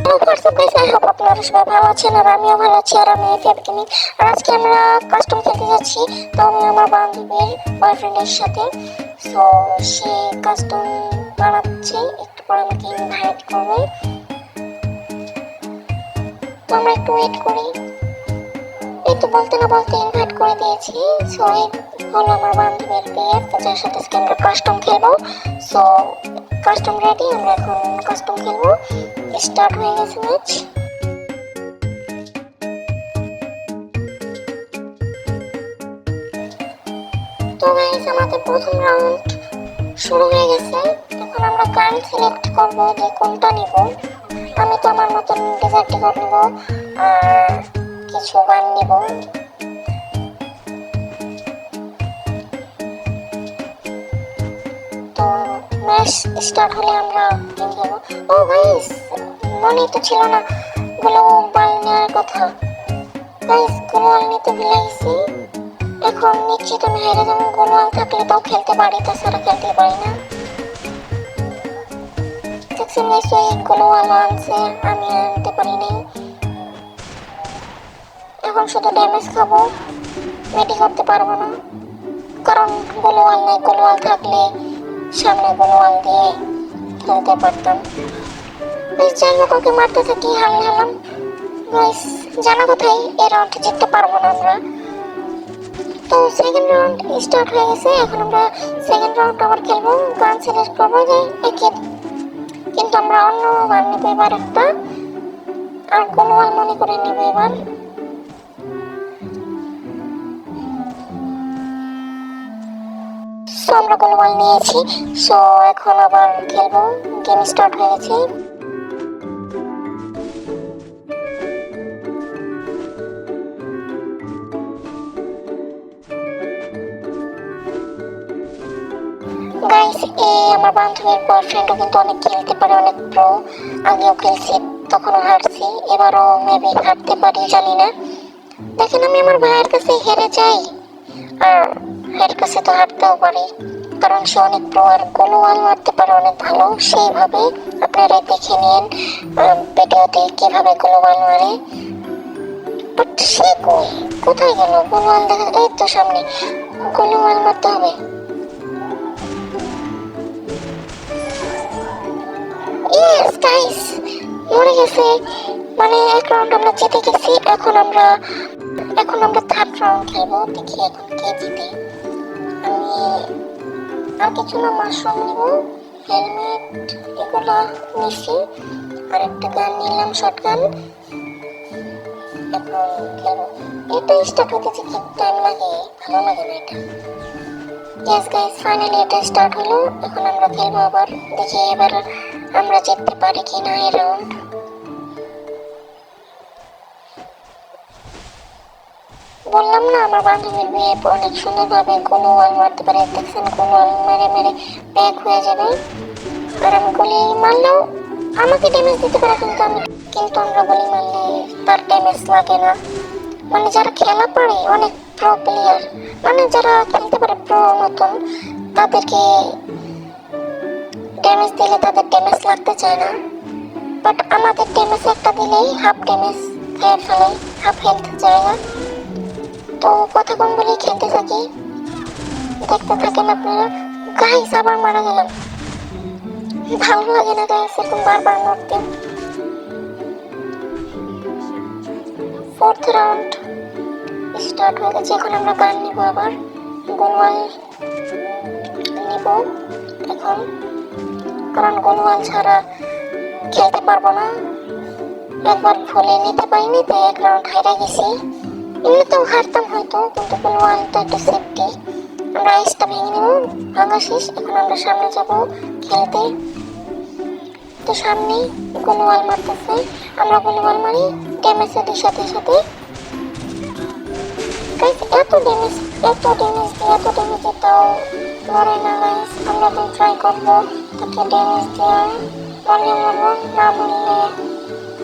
Hello WhatsApp guys, I hope আপনারা সবাই ভালো আছেন আর আমিও ভালো আছি। আর আমি ফেবকিনি, আর আজকে আমরা কাস্টম খেলতে যাচ্ছি। তো আমি আমার বান্ধবীর বয়ফ্রেন্ডের সাথে। সো সে কাস্টম বানাচ্ছে, একটু পরে আমাকে ইনভাইট করবে। তো আমরা একটু ওয়েট করি। এই তো বলতে না বলতে ইনভাইট করে দিয়েছি। সো এই হলো আমার বান্ধবীর বিয়ে, যার সাথে আজকে আমরা কাস্টম খেলবো। সো কাস্টম রেডি, আমরা এখন কাস্টম খেলবো। স্টার্ট হয়ে গেছে ম্যাচ। তো গাইস, আমাদের প্রথম রাউন্ড শুরু হয়ে গেছে। এখন আমরা গান সিলেক্ট করব যে কোনটা নিব। আমি তো আমার মতন ডেজার্টিকট নিব আর কিছু গান নিব। তো ম্যাচ স্টার্ট হলে আমরা গেম খেলবো। ও গাইস, মনে তো ছিল না গ্লোবাল নেওয়ার কথা। গাইস, গ্লোবাল নিতে ভুলে গেছি। এখন নিশ্চিত আমি হেরে যাবো। গ্লোবাল থাকলে তাও খেলতে পারি, তাছাড়া খেলতে পারি না। দেখছেন গাইস, ওই গ্লোবাল আনছে, আমি আনতে পারি নাই। এখন শুধু ড্যামেজ খাবো, মেডি করতে পারবো না, কারণ গ্লোবাল নেই। গ্লোবাল থাকলে সামনে গ্লোবাল দিয়ে খেলতে পারতাম। যাই হোক, ওকে মারতে থাকি, হারলাম। গাইস, জানা কোথায় এই রাউন্ডে জিততে পারবো না আমরা। তো সেকেন্ড রাউন্ড স্টার্ট হয়ে গেছে। এখন আমরা সেকেন্ড রাউন্ড আবার খেলবো। গান সিলেক্ট করবো যে একই, কিন্তু আমরা অন্য গান নেবো এবার একটা, আর গ্লোবাল মনে করে নেবো এবার। সো আমরা গ্লোবাল নিয়েছি। সো এখন আবার খেলবো। গেম স্টার্ট হয়ে গেছে। গাইস, আমার বান্ধবীর বয়ফ্রেন্ডও কিন্তু অনেক খেলতে পারে, অনেক প্রো। আগেও খেলছি, তখনও হারছি, এবারও মেবি হারতে পারি, জানি না। দেখেন, আমি আমার ভাইয়ের কাছে হেরে যাই, আর ভাইয়ের কাছে তো হারতেও পারি, কারণ সে অনেক প্রো আর গোলওয়াল মারতে পারে অনেক ভালো। সেইভাবে আপনারা দেখে নিন ভিডিওতে কিভাবে গোলওয়াল মারে। বাট সে কোথায় গেল? গোলওয়াল দেখা, এই তো সামনে। গোলওয়াল মারতে হবে। ইয়েস গাইস, মরে গেছে। মানে এক রাউন্ড আমরা জিতে গেছি। এখন আমরা থার্ড রাউন্ড খেলবো। দেখি এখন কে জিতে। আমি আর কিছু না, মাশরুম নিব, হেলমেট এগুলো নিছি, আর একটা গান নিলাম, শর্ট গান। এখন খেলবো। এটা স্টার্ট হতেছে কি টাইম লাগে, ভালো লাগে না এটা। ইয়েস গাইস, ফাইনালি এটা স্টার্ট হলো। এখন আমরা খেলবো আবার। দেখি এবার আমরা জিততে পারি কি না এই রাউন্ড। বললাম না, আমার বান্ধবীর মেয়ে অনেক সুন্দরভাবে গোলওয়াল মারতে পারে। দেখছেন, গোলওয়াল মেরে মেরে ব্যাক হয়ে যাবে, আর আমি গুলি মারলেও আমাকে ড্যামেজ দিতে পারে, কিন্তু আমরা গুলি মারলে তার ড্যামেজ লাগে না। মানে যারা খেলা পারে, অনেক প্রো প্লেয়ার, মানে যারা খেলতে পারে প্রো মতন, তাদেরকে ড্যামেজ দিলে তাদের ড্যামেজ লাগতে চায় না। বাট আমাদের ড্যামেজ একটা দিলেই হাফ ড্যামেজ খেয়ে ফেলে, হাফ হেলথ যায় না। তো কথা কম বলে খেলতে থাকি, দেখতে থাকেন আপনারা। গাইস, আবার মারা গেলাম। ভালো লাগে না গাইস এরকম বারবার মরতে। ফোর্থ রাউন্ড স্টার্ট হয়ে গেছে। এখন আমরা গান নিব আবার, গোলওয়াল নিব এখন, কারণ গোলওয়াল ছাড়া খেলতে পারবো না। একবার ভুলে নিতে পারিনি, তো এক রাউন্ড হারা গেছি। এমনিতেও হারতাম হয়তো, কিন্তু গোলওয়াল তো একটু সেফটি। আমরা আইসটা ভেঙে নেব, ভাঙা শেষ। এখন আমরা সামনে যাব খেলতে। তো সামনে গোলওয়াল মারতেছে, আমরা গোলওয়াল মারি, ড্যামেজের সাথে সাথে। গাইস, এত ড্যামেজ দিয়ে তাও মরে না গাইস। আমরা এখন ট্রাই করবো তাকে ড্যামেজ দেওয়ার। মরলে মরবো, না মরলে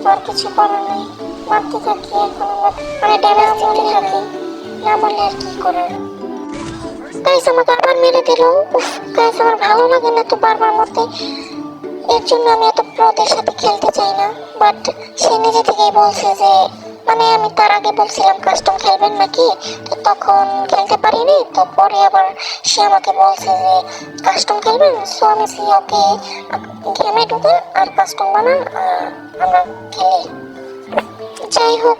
তো আর কিছু করার নেই। মারতে থাকি এখন আমরা, মানে ড্যামেজ দিতে থাকি, না মরলে আর কি করার। গাইস, আমাকে আবার মেরে দিল। উফ গাইস, আমার ভালো লাগে না তো বারবার মরতে। এর জন্য আমি এত প্রোদের সাথে খেলতে চাই না। বাট সে নিজে থেকেই বলছে যে, মানে আমি তার আগে বলছিলাম কাস্টম খেলবেন নাকি, তো তখন খেলতে পারিনি। তো পরে আবার সে আমাকে বলছে যে কাস্টম খেলবেন, সো আমি ওকে গেমে ঢুকে আর কাস্টম বানান, আমরা খেলি। যাই হোক,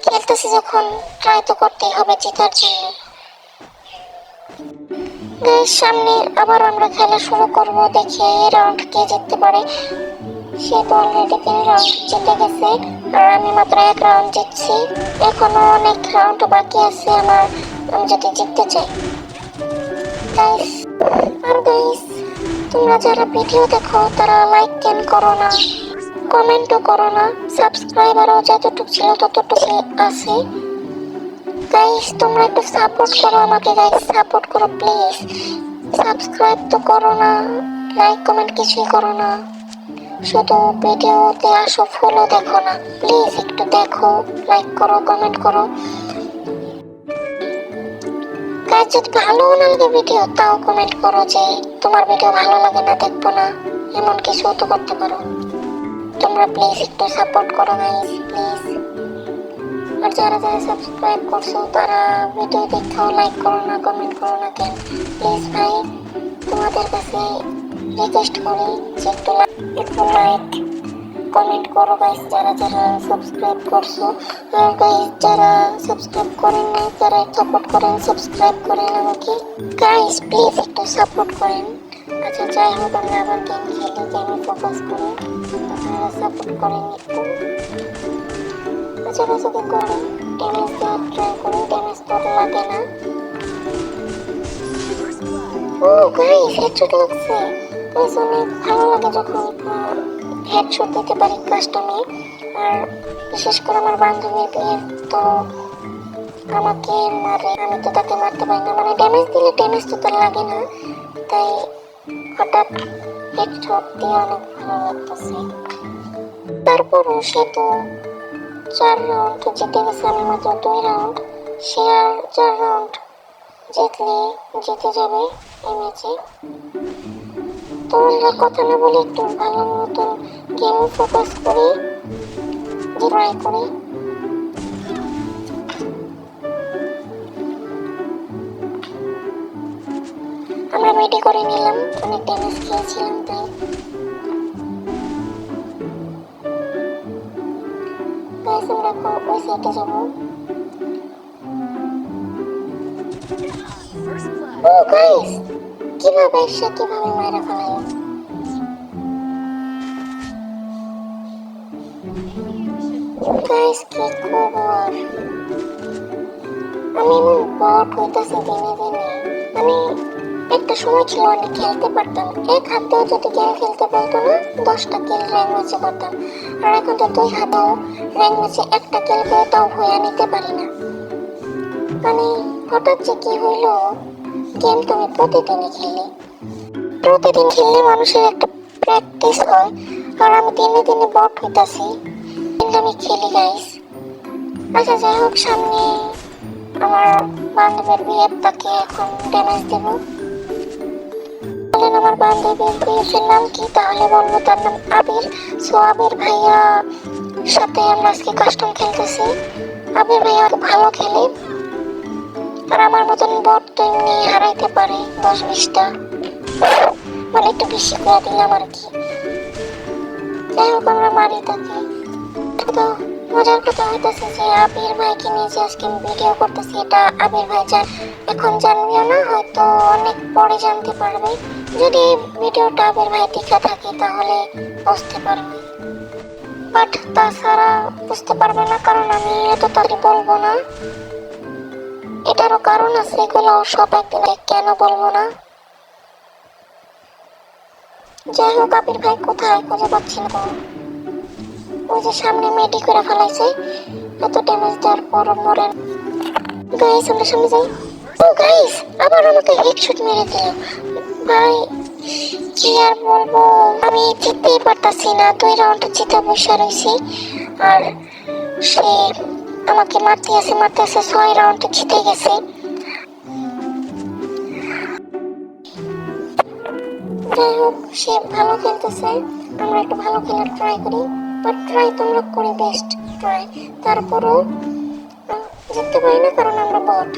খেলতেছি যখন ট্রাই তো করতেই হবে জেতার জন্য। সামনে আবার আমরা খেলা শুরু করব, দেখি এই রাউন্ড কে জিততে পারে। সে তো অলরেডি 3 রাউন্ড জিতে গেছে আর আমি মাত্র 1 রাউন্ড জিতছি। এখনো অনেক রাউন্ড বাকি আছে আমার, আমি যদি জিততে চাই। গাইস, আর গাইস, তোমরা যারা ভিডিও দেখো তারা লাইক কেন করো না, কমেন্টও করো না, সাবস্ক্রাইবারও যতটুকু ছিল ততটুকু আছে। গাইস তোমরা একটু সাপোর্ট করো আমাকে, গাইস সাপোর্ট করো প্লিজ। সাবস্ক্রাইব তো করো না, লাইক কমেন্ট কিছুই করো না, শুধু ভিডিওতে আসো, ফলো দেখো না। প্লিজ একটু দেখো, লাইক করো, কমেন্ট করো। গাইস যদি ভালো না লাগে ভিডিও, তাও কমেন্ট করো যে তোমার ভিডিও ভালো লাগে না, দেখবো না, এমন কিছু তো করতে পারো। তোমরা প্লিজ একটু সাপোর্ট করো গাইস, প্লিজ। আর যারা যারা সাবস্ক্রাইব করছো তারা ভিডিও দেখাও লাইক করো না, কমেন্ট করো না কেন? প্লিজ ভাই, তোমাদের কাছে রিকোয়েস্ট করি যে একটু লাইক কমেন্ট করো গাইস, যারা যারা সাবস্ক্রাইব করছো। আর গাইস যারা সাবস্ক্রাইব করেন না, তারা সাপোর্ট করেন, সাবস্ক্রাইব করেন আমাকে গাইস, প্লিজ একটু সাপোর্ট করেন। আচ্ছা যাই হোক, আমরা আবার গেম খেলি, গেমে ফোকাস করি, আপনারা সাপোর্ট করেন একটু। কাছাকাছি করেন, ড্যামেজ দেওয়ার ট্রাই করি, ড্যামেজ তো লাগে না। ও গাইস, হেডশট লাগছে। গাইস অনেক ভালো লাগে যখন হেডশট দিতে পারি কাস্টমে। আর বিশেষ করে আমার বান্ধবীর বিয়ে তো আমাকে মারে, আমি তো তাকে মারতে পারি না, মানে ড্যামেজ দিলে ড্যামেজ তো তার লাগে না, তাই হঠাৎ হেডশট দিয়ে অনেক ভালো লাগতেছে। তারপরও সে তো 4 রাউন্ড জিতে গেছে, আমি মাত্র 2 রাউন্ড। সে আর 4 রাউন্ড জিতলে জিতে যাবে এই ম্যাচে। তো আমরা কথা না বলে একটু ভালো মতন গেমে ফোকাস করি, ট্রাই করি। আমরা মেডি করে নিলাম, অনেক ড্যামেজ খেয়েছিলাম তাই। গাইস আমরা ওই সাইডে যাবো। ও গাইস, কিভাবে সে কিভাবে মারা ফেলায়। গাইস কি করবো আর, আমি এমন বট হইতাছি দিনে দিনে। আমি একটা সময় ছিল অনেক খেলতে পারতাম, এক হাতেও যদি গেম খেলতে বলতো না 10টা কিল র্যাঙ্ক ম্যাচে করতাম। আর এখন তো 2 হাতেও র্যাঙ্ক ম্যাচে একটা কিল করে তাও ভয়া নিতে পারি না। মানে হঠাৎ যে কি হইলো, গেম তো আমি প্রতিদিনই খেলি, প্রতিদিন খেললে মানুষের একটা প্র্যাকটিস হয়। আর আমি দিনে দিনে বট হইতাছি, কিন্তু আমি খেলি গাইস। আচ্ছা যাই হোক, সামনে আমার বান্ধবীর বিয়ে, তাকে এখন ড্যামেজ দেবো। বলেন আমার বান্ধবীর বিয়ের নাম কি? তাহলে বলবো তার নাম আবির। সো আবির ভাইয়া সাথে আমরা আজকে কাস্টম খেলতেছি। আবির ভাইয়া ভালো খেলে, আর আমার মতন বট তো এমনি হারাইতে পারে 10-20টা, মানে একটু বেশি করে দিলাম আর কি। যাই হোক আমরা মারি তাকে। তো মজার কথা হইতেছে যে আবির ভাইকে নিয়ে যে আজকে আমি ভিডিও করতেছি, এটা আবির ভাই এখন জানবেও না, হয়তো অনেক পরে জানতে পারবে। যদি ভিডিওটা আবির ভাই দেখা থাকে তাহলে বুঝতে পারবে, বাট তাছাড়া বুঝতে পারবে না, কারণ আমি এত তাড়াতাড়ি বলবো না। এটারও কারণ আছে, এগুলো সব একদিনে কেন বলবো না। যাই হোক, আবির ভাই কোথায় খুঁজে পাচ্ছি না। ওই যে সামনে মেডি করে ফেলাইছে, এত ড্যামেজ দেওয়ার পর মরেন। গাইস আমরা সামনে যাই। ও গাইস, আবার আমাকে হেডশট মেরে দিল। ভাই কি আর বলবো, আমি জিততেই পারতাছি না, 2 রাউন্ড জিতে বসে রয়েছি। আর সে আমাকে মারতে আছে 6 রাউন্ড জিতে গেছে। যাই হোক, সে ভালো খেলতেছে, আমরা একটু ভালো খেলার ট্রাই করি, বাট ট্রাই তো আমরা করি বেস্ট ট্রাই, তারপরও জিততে পারি না কারণ আমরা বট।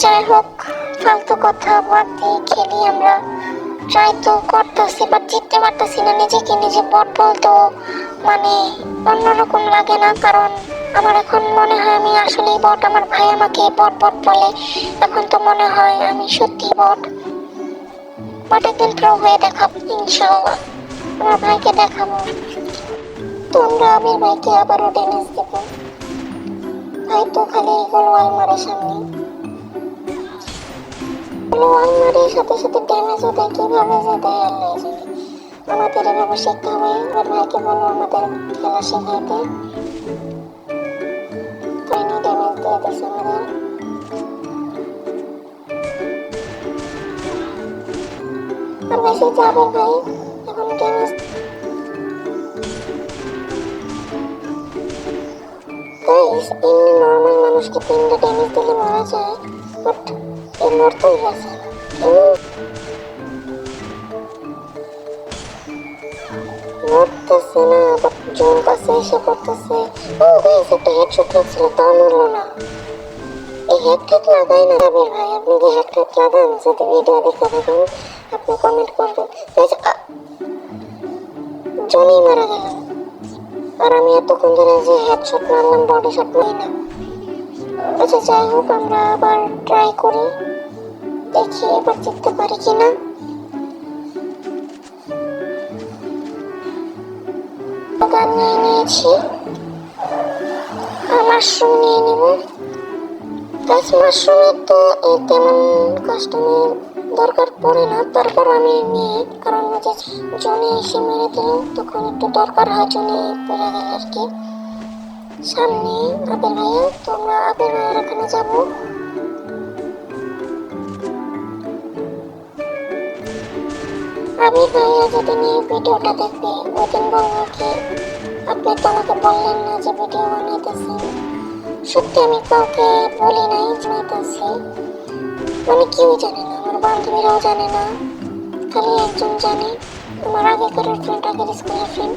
যাই হোক, ফালতু কথা বাদ দিয়ে খেলি আমরা। ট্রাই তো করতেছি বাট জিততে পারতেছি না, নিজেকে নিজে বট বলতেও মানে অন্যরকম লাগে না, কারণ আমার এখন মনে হয় আমি আসলেই বট। আমার ভাই আমাকে বট বট বলে, এখন তো মনে হয় আমি সত্যি বট। বাট একদিন প্রো হয়ে দেখাবো ইনশাআল্লাহ, আমার ভাইকে দেখাবো। তো আমরা আবির ভাইকে আবারও ড্যামেজ দেব। ভাই তো খালি গোলওয়াল মারে সামনে, গোলওয়াল মারে সাথে সাথে ড্যামেজও দেয়, কিভাবে যে দেয় আল্লাহ জানে। আমাদের এভাবে শিখতে হবে। এবার ভাইকে বলবো আমাদের খেলা শেখাইতে। ট্রেনে ড্যামেজ দিয়ে দিচ্ছে আমাদের। আর বেশি যাবে ভাই এখন ড্যামেজ। গাইস, এমনি নর্মাল মানুষকে 3টা ড্যামেজ দিলে মারা যায়, বাট এর মরতেই গেছে না। মরতেছে না, বাট জোন কাছে এসে পড়তেছে। ও গাইস, একটা হেডশট লাগছিল তাও মরলো না। এই হেডশট লাগাই না আবির ভাই, আপনি যে হেডশট লাগান যদি ভিডিও দেখে থাকেন আপনি কমেন্ট করবেন। জোনেই মারা গেল, আর আমি এতক্ষণ ধরে যে হেডশট মারলাম বডি শট মারি না। আচ্ছা যাই হোক, আমরা আবার ট্রাই করি, দেখি এবার জিততে পারি কিনা। গান নিয়ে নিয়েছি, আর মাশরুম নিয়ে নিব। গাছ মাশরুমের তো তেমন কাস্টমের দরকার পড়ে না, তারপর আমি নিই, কারণ যে জনে এসে মেরে দিল তখন একটু দরকার হয়, জনে পড়ে গেল আর কি। সামনে আবির ভাইয়া, তো আমরা আবির ভাইয়ার এখানে যাব। আবির ভাইয়া যেদিন এই ভিডিওটা দেখবে ওইদিন বলবো কি আপনি তো আমাকে বললেন না যে ভিডিও বানাইতেছেন। সত্যি আমি কাউকে বলি নাই বানাইতেছি, মানে কেউ জানে না, আমার বান্ধবীরাও জানে না, খালি একজন জানে, আমার আগেকার ফ্রেন্ড, আগের স্কুলের ফ্রেন্ড।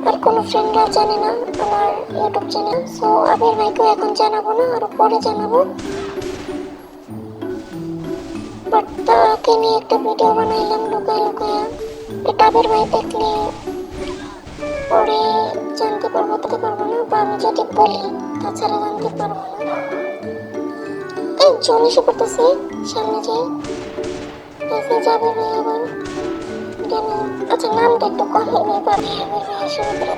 আর কোনো ফ্রেন্ডরা জানে না আমার ইউটিউব চ্যানেল। সো আবির ভাইকে এখন জানাবো না, আরো পরে জানাবো। বাট তাকে নিয়ে একটা ভিডিও বানাইলাম লুকায় লুকায়, এটা আবির ভাই দেখলে পরে জানতে পারবো, তাতে পারবো না, বা আমি যদি বলি তাছাড়া জানতে পারবো না। এই জন এসে পড়তেছে সামনে, যে এসে যাবে ভাই আবার। আচ্ছা নামটা একটু কমই নেই পাবে, আবির ভাই শুরু করে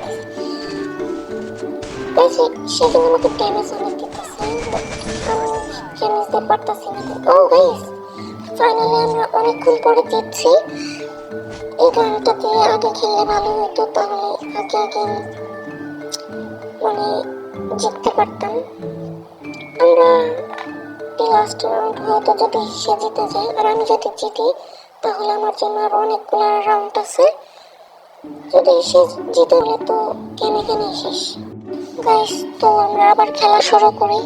দিয়েছে। সে কিন্তু আমাকে ড্যামেজ অনেক দিতেছে, আমি ড্যামেজ দিতে পারতেছি না। ও গাইস, ফাইনালি আমরা অনেকক্ষণ পরে জিতছি। এই গানটা দিয়ে আগে খেললে ভালো হতো, তাহলে আগে আগে মানে জিততে পারতাম আমরা। লাস্ট রাউন্ড হয়তো যদি সে জিতে যায় আর আমি যদি জিতি, তাহলে আমার জন্য আর অনেকগুলো রাউন্ড আছে। যদি সে জিতে হলে তো কেনে কেনে শেষ। গাইস, তো আমরা আবার খেলা শুরু করি।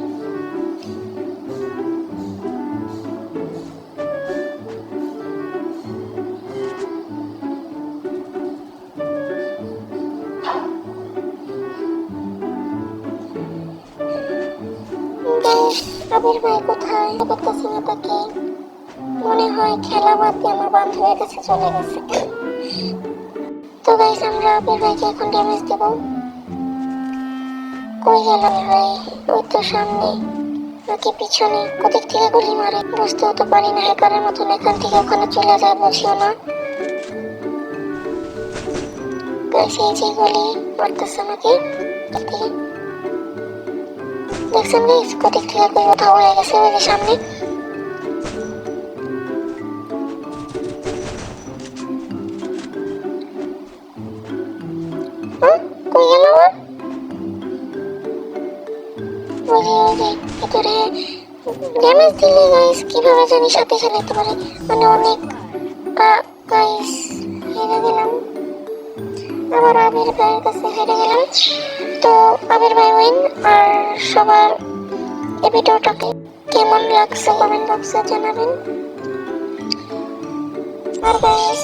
আবির ভাই কোথায় দেখতেছি না তাকে, মনে হয় খেলা বাদ দিয়ে আমার বান্ধবীর কাছে চলে গেছে। তো গাইস, আমরা আবির ভাইকে এখন ড্যামেজ দেব। কই গেল ভাই? ওই তো সামনে নাকি পিছনে, কোদিক থেকে গুলি মারে বুঝতেও তো পারি না, হ্যাকারের মতন এখান থেকে ওখানে চলে যায় বুঝিও না। গাইস, এই যে গুলি মারতেছে আমাকে, দেখছেন গাইস কোদিক থেকে কই কোথাও হয়ে গেছে, ওই যে সামনে। কই গেল? ওই যে ভিতরে ড্যামেজ দিলে গাইস কিভাবে জানি সাথে চালাতে পারে, মানে অনেক। গাইস হেরে গেলাম, আবার আবির ভাইয়ের কাছে হেরে গেলাম। তো আবির ভাই উইন। আর সবার এই ভিডিওটাকে কেমন লাগছে কমেন্ট বক্সে জানাবেন। আর গাইস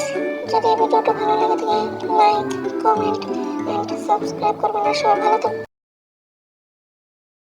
যদি এই ভিডিওটা ভালো লেগে থাকে লাইক কমেন্ট এন্ড সাবস্ক্রাইব করবেন। সবাই ভালো থাকবেন।